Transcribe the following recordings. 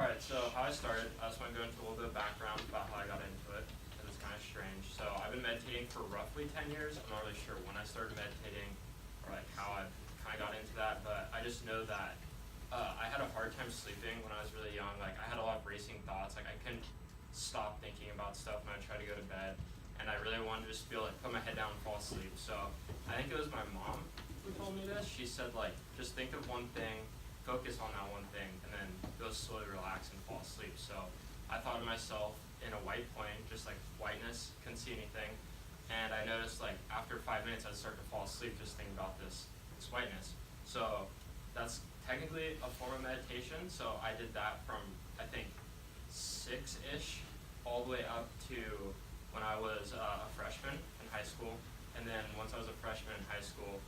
Alright, so how I started, I just want to go into a little bit of background about how I got into it, because it's kind of strange. So I've been meditating for roughly 10 years. I'm not really sure when I started meditating or like how I kind of got into that, but I just know that I had a hard time sleeping when I was really young. Like I had a lot of racing thoughts. Like I couldn't stop thinking about stuff when I tried to go to bed, and I really wanted to just be able to put my head down and fall asleep. So I think it was my mom who told me this. She said like, just think of one thing, focus on that one thing, and then go slowly relax and fall asleep. So I thought of myself in a white plane, just like whiteness, couldn't see anything. And I noticed like after 5 minutes I'd start to fall asleep just thinking about this whiteness. So that's technically a form of meditation. So I did that from I think 6-ish all the way up to when I was a freshman in high school. And then once I was a freshman in high school,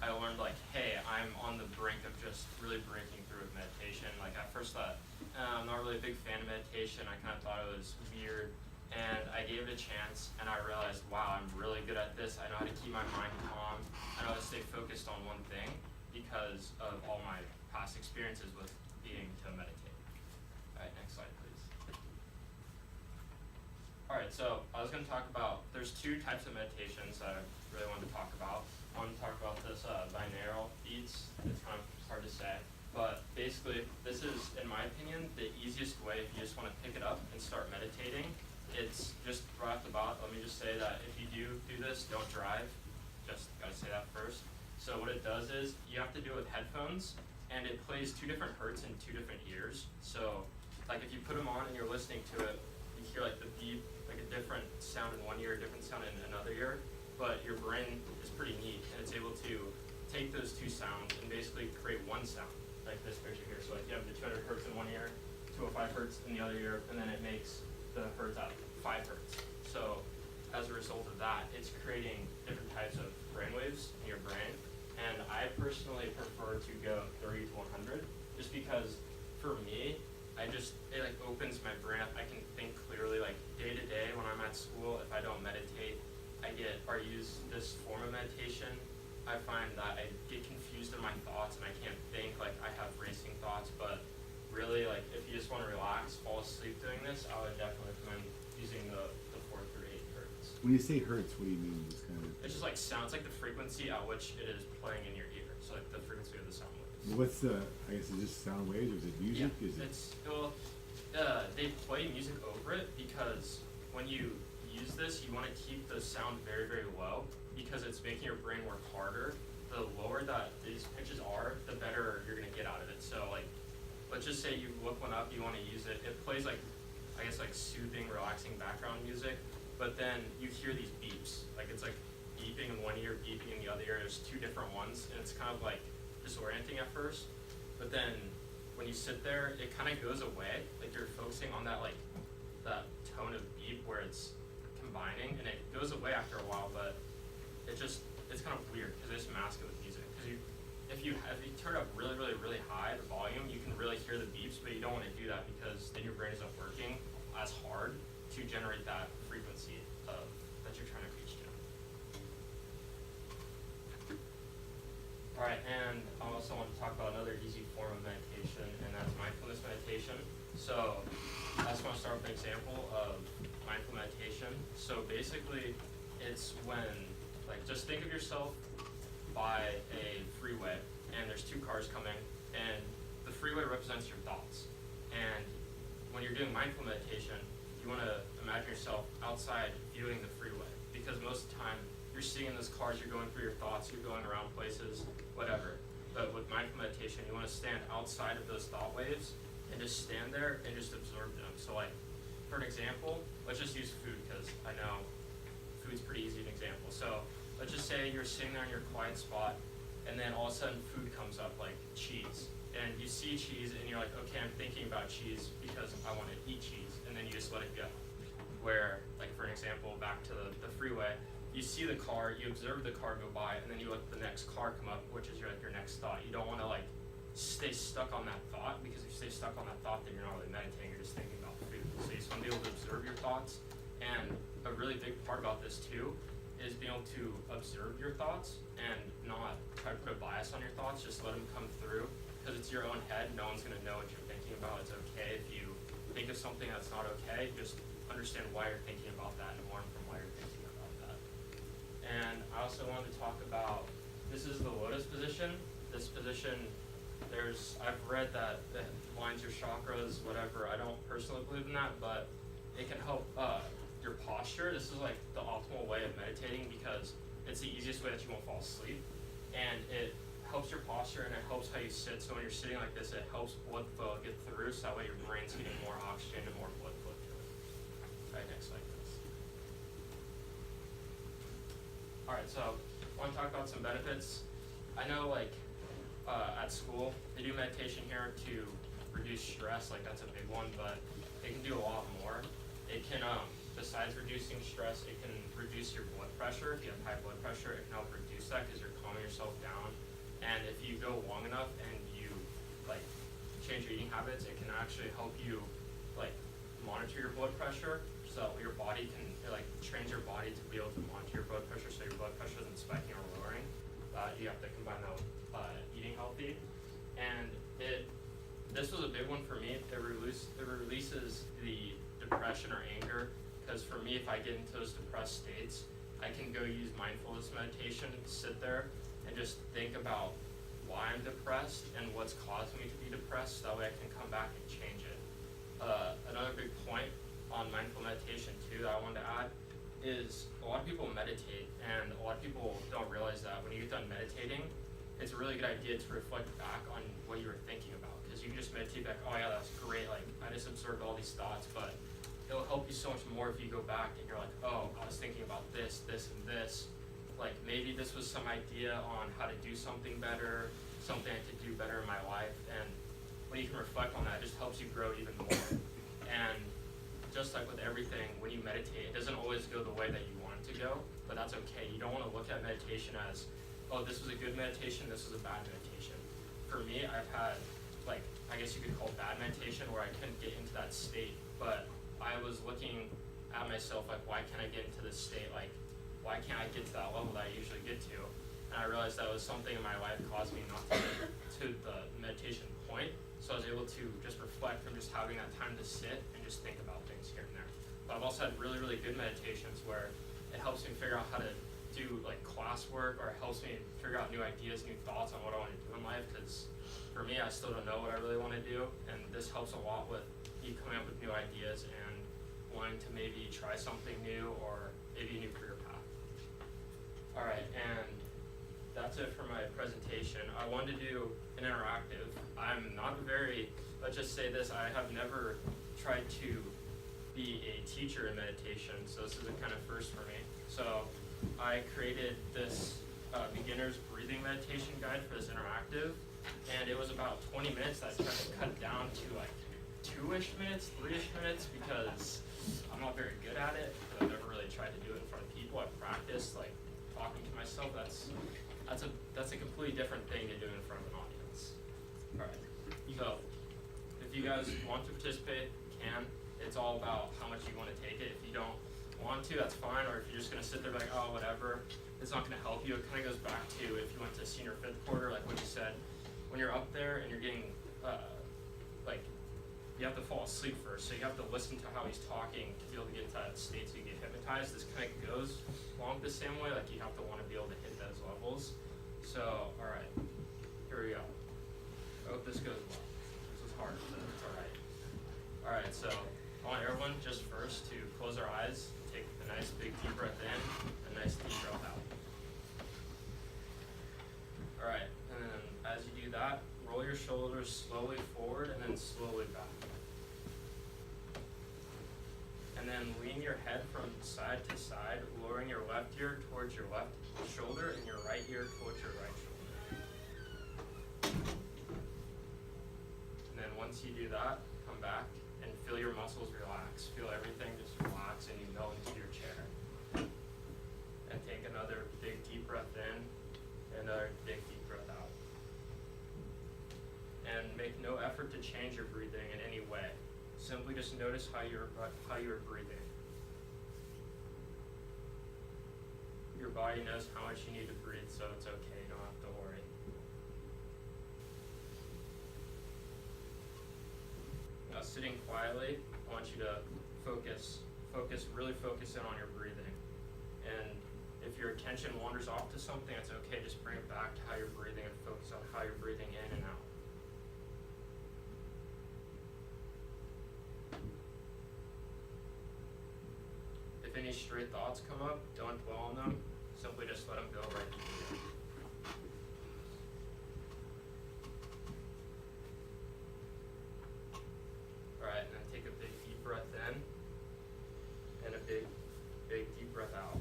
I learned like, hey, I'm on the brink of just really breaking through with meditation. Like I first thought, I'm not really a big fan of meditation. I kind of thought it was weird. And I gave it a chance and I realized, wow, I'm really good at this. I know how to keep my mind calm. I know how to stay focused on one thing because of all my past experiences with being to meditate. All right, next slide, please. All right, so I was going to talk about, there's two types of meditations that I really wanted to talk about. I want to talk about this binaural beats. It's kind of hard to say, but basically this is, in my opinion, the easiest way if you just want to pick it up and start meditating. It's just right off the bat, let me just say that if you do this, don't drive. Just gotta say that first. So what it does is you have to do it with headphones, and it plays 2 different hertz in 2 different ears. So like if you put them on and you're listening to it, you hear like the beep, like a different sound in one ear, a different sound in another ear. But your brain is pretty neat, and it's able to take those 2 sounds and basically create one sound, like this picture here. So like you have the 200 hertz in one ear, 205 hertz in the other ear, and then it makes the hertz out of 5 hertz. So as a result of that, it's creating different types of brainwaves in your brain. And I personally prefer to go 30 to 100, just because for me, it like opens my brain up. I can think clearly, like day to day when I'm at school. If I don't meditate, or use this form of meditation, I find that I get confused in my thoughts and I can't think, like I have racing thoughts. But really, like if you just want to relax, fall asleep doing this, I would definitely recommend using the 4 through 8 hertz. When you say hertz, what do you mean? Just kind of. It's just like sounds, like the frequency at which it is playing in your ear. So like the frequency of the sound waves. What's the? I guess is this sound waves or is it music? Yeah, is it? They play music over it because when you use this, you want to keep the sound very, very low because it's making your brain work harder. The lower that these pitches are, the better you're going to get out of it. So like, let's just say you look one up, you want to use it. It plays like, I guess like soothing, relaxing background music, but then you hear these beeps. Like it's like beeping in one ear, beeping in the other ear. There's 2 different ones, and it's kind of like disorienting at first. But then when you sit there, it kind of goes away. Like you're focusing on that that tone of beep where it's combining, and it goes away after a while. But it's kind of weird because they just mask it with music. Because if you turn up really, really, really high the volume, you can really hear the beeps, but you don't want to do that because then your brain isn't working as hard to generate that frequency that you're trying to reach to. All right, and I also want to talk about another easy form of meditation, and that's mindfulness meditation. So I just want to start with an example of mindful meditation. So basically, it's when, like, just think of yourself by a freeway, and there's 2 cars coming, and the freeway represents your thoughts. And when you're doing mindful meditation, you want to imagine yourself outside viewing the freeway, because most of the time you're sitting in those cars, you're going through your thoughts, you're going around places, whatever. But with mindful meditation, you want to stand outside of those thought waves and just stand there and just absorb them. So like, for an example, let's just use food because I know food's pretty easy an example. So let's just say you're sitting there in your quiet spot, and then all of a sudden food comes up, like cheese. And you see cheese and you're like, okay, I'm thinking about cheese because I want to eat cheese, and then you just let it go. Where, like for an example, back to the freeway, you see the car, you observe the car go by, and then you let the next car come up, which is your next thought. You don't want to like stay stuck on that thought, because if you stay stuck on that thought, then you're not really meditating, you're just thinking about food. So you just want to be able to observe your thoughts. And a really big part about this too is being able to observe your thoughts and not try to put a bias on your thoughts, just let them come through, because it's your own head, no one's going to know what you're thinking thinking about it's okay. If you think of something that's not okay, just understand why you're thinking about that and learn from why you're thinking about that. And I also wanted to talk about, this is the lotus position. This position, I've read that it aligns your chakras, whatever. I don't personally believe in that, but it can help your posture. This is like the optimal way of meditating because it's the easiest way that you won't fall asleep. And it helps your posture and it helps how you sit. So when you're sitting like this, it helps blood flow get through so that way your brain's getting more oxygen and more blood flow to it. Right next like this. Alright, so I want to talk about some benefits. I know like at school, they do meditation here to reduce stress, like that's a big one, but it can do a lot more. It can, besides reducing stress, it can reduce your blood pressure. If you have high blood pressure, it can help reduce that because you're calming yourself down. And if you go long enough and you like change your eating habits, it can actually help you like monitor your blood pressure. So your body can trains your body to be able to monitor your blood pressure, so your blood pressure isn't spiking or lowering. You have to combine that with eating healthy. And this was a big one for me. It releases the depression or anger. Because for me, if I get into those depressed states, I can go use mindfulness meditation, sit there, and just think about why I'm depressed and what's causing me to be depressed. That way I can come back and change it. Another big point on mindful meditation too that I wanted to add is a lot of people meditate, and a lot of people don't realize that when you get done meditating, it's a really good idea to reflect back on what you were thinking about. Because you can just meditate back, oh yeah, that's great, like I just observed all these thoughts, but it'll help you so much more if you go back and you're like, oh, I was thinking about this, this, and this. Like maybe this was some idea on how to do something better, something I could do better in my life. And when you can reflect on that, it just helps you grow even more. And just like with everything, when you meditate, it doesn't always go the way that you want it to go, but that's okay. You don't want to look at meditation as, oh, this was a good meditation, this was a bad meditation. For me, I've had, like, I guess you could call bad meditation where I couldn't get into that state, but I was looking at myself like, why can't I get into this state? Like, why can't I get to that level that I usually get to? And I realized that was something in my life caused me not to get to the meditation point. So I was able to just reflect from just having that time to sit and just think about things here and there. But I've also had really, really good meditations where it helps me figure out how to do like classwork, or it helps me figure out new ideas, new thoughts on what I want to do in life. Because for me, I still don't know what I really want to do. And this helps a lot with me coming up with new ideas and wanting to maybe try something new or maybe a new career path. All right, and that's it for my presentation. I wanted to do an interactive. I'm not let's just say this, I have never tried to be a teacher in meditation, so this is a kind of first for me. So I created this beginner's breathing meditation guide for this interactive, and it was about 20 minutes that I tried to cut down to like 2-ish minutes, 3-ish minutes, because I'm not very good at it. I've never really tried to do it in front of people. I've practiced like talking to myself. That's a completely different thing to do in front of an audience. All right. So if you guys want to participate, you can. It's all about how much you want to take it. If you don't want to, that's fine. Or if you're just gonna sit there like, oh, whatever, it's not gonna help you. It kind of goes back to if you went to senior 5th quarter, like what you said. When you're up there and you're getting like, you have to fall asleep first, so you have to listen to how he's talking to be able to get into that state so you get hypnotized. This kind of goes along the same way, like you have to want to be able to hit those levels. So, alright, here we go. I hope this goes well. This is hard, but it's alright. Alright, so I want everyone just first to close our eyes, take a nice big deep breath in, a nice deep breath out. Alright, and then as you do that, roll your shoulders slowly forward and then slowly back. And then lean your head from side to side, lowering your left ear towards your left shoulder and your right ear towards your right shoulder. And then once you do that, come back and feel your muscles relax. Feel everything just relax and you melt into your chair. And take another big deep breath in and another big deep breath out. And make no effort to change your breathing in any way. Simply just notice how you're breathing. Your body knows how much you need to breathe, so it's okay, you don't have to worry. sitting quietly, I want you to really focus in on your breathing. And if your attention wanders off to something, it's okay, just bring it back to how you're breathing and focus on how you're breathing in and out. If any stray thoughts come up, don't dwell on them, simply just let them go right through you. Alright, and then take a big deep breath in, and a big deep breath out.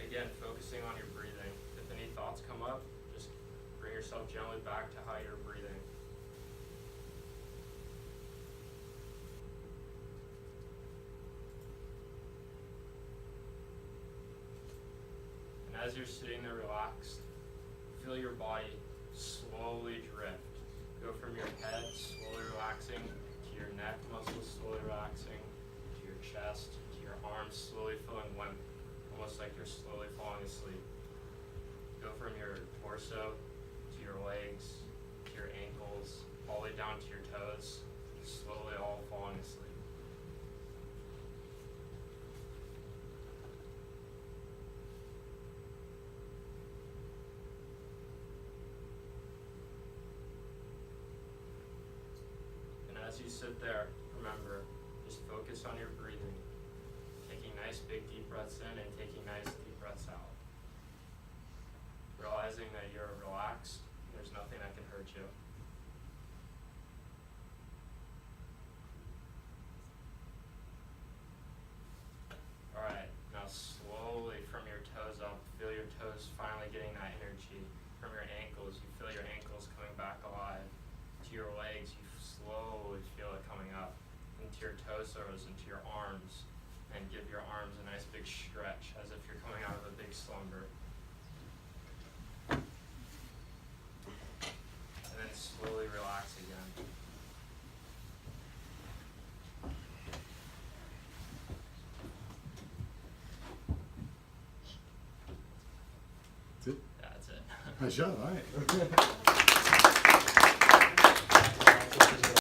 Again, focusing on your breathing. If any thoughts come up, just bring yourself gently back to how you're breathing. And as you're sitting there relaxed, feel your body slowly drift. Go from your head slowly relaxing to your neck muscles slowly relaxing, to your chest, to your arms slowly feeling limp, almost like you're slowly falling asleep. Go from your torso to your legs, to your ankles, all the way down to your toes, slowly all falling asleep. As you sit there, remember, just focus on your breathing, taking nice big deep breaths in and taking nice deep breaths out. Realizing that you're relaxed, there's nothing that can hurt you. Alright, now slowly from your toes up, feel your toes finally getting that energy. From your ankles, you feel your ankles coming back alive. To your legs, you slowly feel it coming up into your torsos, into your arms, and give your arms a nice big stretch as if you're coming out of a big slumber. And then slowly relax again. That's it? Yeah, that's it. Nice job, all right.